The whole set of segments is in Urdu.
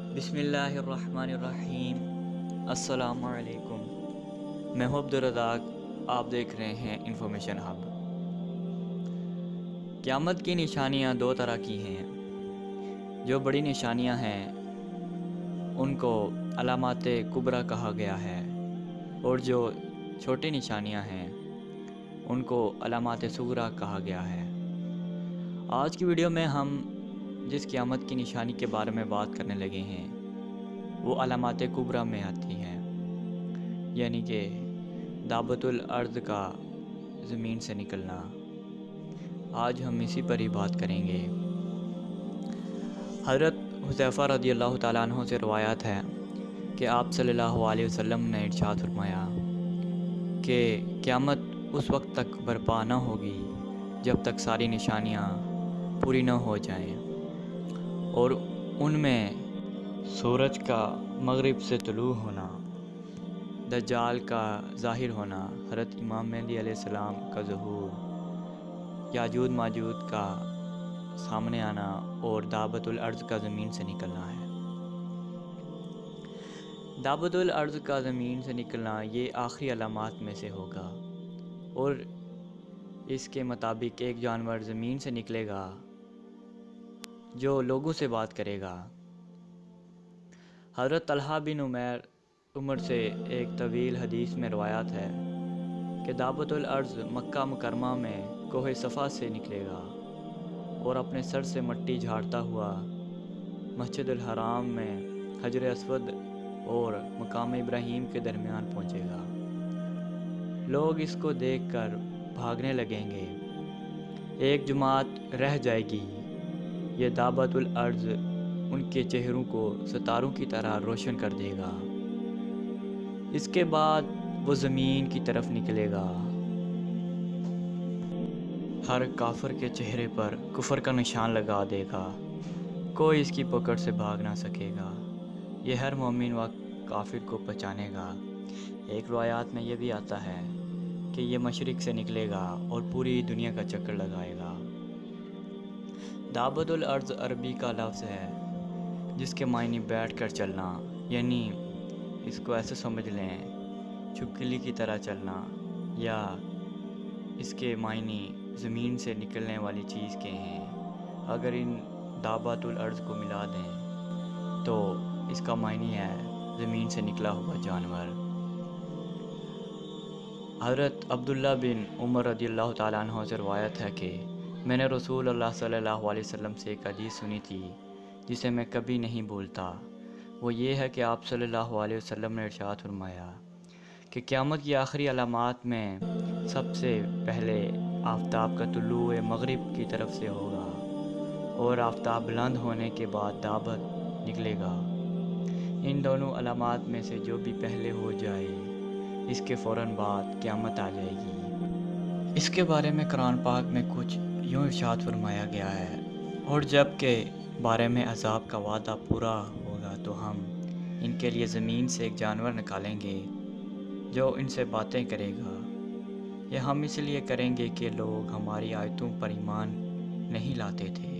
بسم اللہ الرحمن الرحیم۔ السلام علیکم، میں ہوں عبدالرزاق، آپ دیکھ رہے ہیں انفارمیشن ہب۔ قیامت کی نشانیاں دو طرح کی ہیں۔ جو بڑی نشانیاں ہیں ان کو علامات کبریٰ کہا گیا ہے، اور جو چھوٹی نشانیاں ہیں ان کو علامات صغریٰ کہا گیا ہے۔ آج کی ویڈیو میں ہم جس قیامت کی نشانی کے بارے میں بات کرنے لگے ہیں وہ علامات کبریٰ میں آتی ہیں، یعنی کہ دابۃ الارض کا زمین سے نکلنا۔ آج ہم اسی پر ہی بات کریں گے۔ حضرت حذیفہ رضی اللہ تعالیٰ عنہ سے روایت ہے کہ آپ صلی اللہ علیہ وسلم نے ارشاد فرمایا کہ قیامت اس وقت تک برپا نہ ہوگی جب تک ساری نشانیاں پوری نہ ہو جائیں، اور ان میں سورج کا مغرب سے طلوع ہونا، دجال کا ظاہر ہونا، حضرت امام مہدی علیہ السلام کا ظہور، یاجوج ماجوج کا سامنے آنا، اور دابۃ الارض کا زمین سے نکلنا ہے۔ دابۃ الارض کا زمین سے نکلنا یہ آخری علامات میں سے ہوگا، اور اس کے مطابق ایک جانور زمین سے نکلے گا جو لوگوں سے بات کرے گا۔ حضرت طلحہ بن عمر سے ایک طویل حدیث میں روایت ہے کہ دابۃ الارض مکہ مکرمہ میں کوہ صفا سے نکلے گا اور اپنے سر سے مٹی جھاڑتا ہوا مسجد الحرام میں حجر اسود اور مقام ابراہیم کے درمیان پہنچے گا۔ لوگ اس کو دیکھ کر بھاگنے لگیں گے، ایک جماعت رہ جائے گی۔ یہ دابۃ الارض ان کے چہروں کو ستاروں کی طرح روشن کر دے گا۔ اس کے بعد وہ زمین کی طرف نکلے گا۔ ہر کافر کے چہرے پر کفر کا نشان لگا دے گا، کوئی اس کی پکڑ سے بھاگ نہ سکے گا۔ یہ ہر مومن و کافر کو پہچانے گا۔ ایک روایات میں یہ بھی آتا ہے کہ یہ مشرق سے نکلے گا اور پوری دنیا کا چکر لگائے گا۔ دابۃ الارض عربی کا لفظ ہے جس کے معنی بیٹھ کر چلنا، یعنی اس کو ایسے سمجھ لیں چھپکلی کی طرح چلنا، یا اس کے معنی زمین سے نکلنے والی چیز کے ہیں۔ اگر ان دابۃ الارض کو ملا دیں تو اس کا معنی ہے زمین سے نکلا ہوا جانور۔ حضرت عبداللہ بن عمر رضی اللہ تعالیٰ عنہ سے روایت ہے کہ میں نے رسول اللہ صلی اللہ علیہ وسلم سے ایک حدیث سنی تھی جسے میں کبھی نہیں بھولتا۔ وہ یہ ہے کہ آپ صلی اللہ علیہ وسلم نے ارشاد فرمایا کہ قیامت کی آخری علامات میں سب سے پہلے آفتاب کا طلوع مغرب کی طرف سے ہوگا، اور آفتاب بلند ہونے کے بعد دابت نکلے گا۔ ان دونوں علامات میں سے جو بھی پہلے ہو جائے اس کے فوراً بعد قیامت آ جائے گی۔ اس کے بارے میں قرآن پاک میں کچھ یوں ارشاد فرمایا گیا ہے، اور جب کہ بارے میں عذاب کا وعدہ پورا ہوگا تو ہم ان کے لیے زمین سے ایک جانور نکالیں گے جو ان سے باتیں کرے گا۔ یہ ہم اس لیے کریں گے کہ لوگ ہماری آیتوں پر ایمان نہیں لاتے تھے۔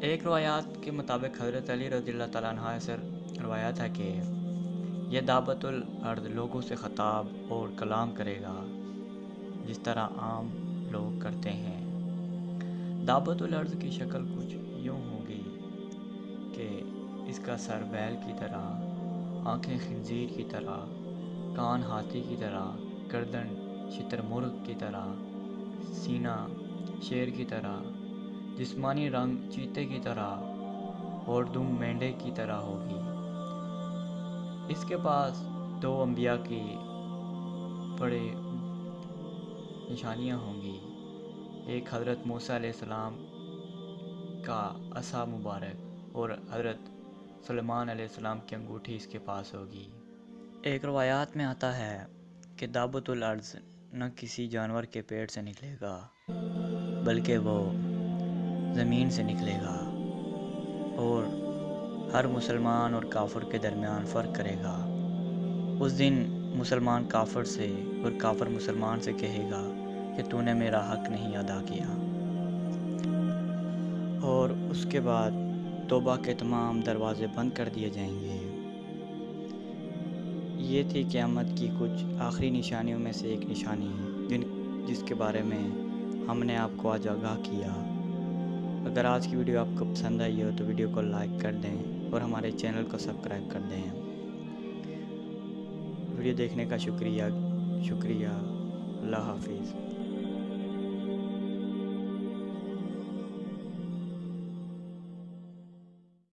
ایک روایات کے مطابق حضرت علی رضی اللہ تعالیٰ عنہ سے روایت ہے کہ یہ دابۃ الارض لوگوں سے خطاب اور کلام کرے گا جس طرح عام لوگ کرتے ہیں۔ دابۃ الارض کی شکل کچھ یوں ہوگی کہ اس کا سر بیل کی طرح، آنکھیں خنزیر کی طرح، کان ہاتھی کی طرح، گردن شتر مرغ کی طرح، سینہ شیر کی طرح، جسمانی رنگ چیتے کی طرح اور دم مینڈے کی طرح ہوگی۔ اس کے پاس دو انبیاء کی بڑے نشانیاں ہوں گی، ایک حضرت موسیٰ علیہ السلام کا عصا مبارک اور حضرت سلیمان علیہ السلام کی انگوٹھی اس کے پاس ہوگی۔ ایک روایات میں آتا ہے کہ دابۃ الارض نہ کسی جانور کے پیٹ سے نکلے گا بلکہ وہ زمین سے نکلے گا، اور ہر مسلمان اور کافر کے درمیان فرق کرے گا۔ اس دن مسلمان کافر سے اور کافر مسلمان سے کہے گا کہ تو نے میرا حق نہیں ادا کیا، اور اس کے بعد توبہ کے تمام دروازے بند کر دیے جائیں گے۔ یہ تھی قیامت کی کچھ آخری نشانیوں میں سے ایک نشانی جس کے بارے میں ہم نے آپ کو آج آگاہ کیا۔ اگر آج کی ویڈیو آپ کو پسند آئی ہو تو ویڈیو کو لائک کر دیں اور ہمارے چینل کو سبسکرائب کر دیں۔ ویڈیو دیکھنے کا شکریہ۔ اللہ حافظ۔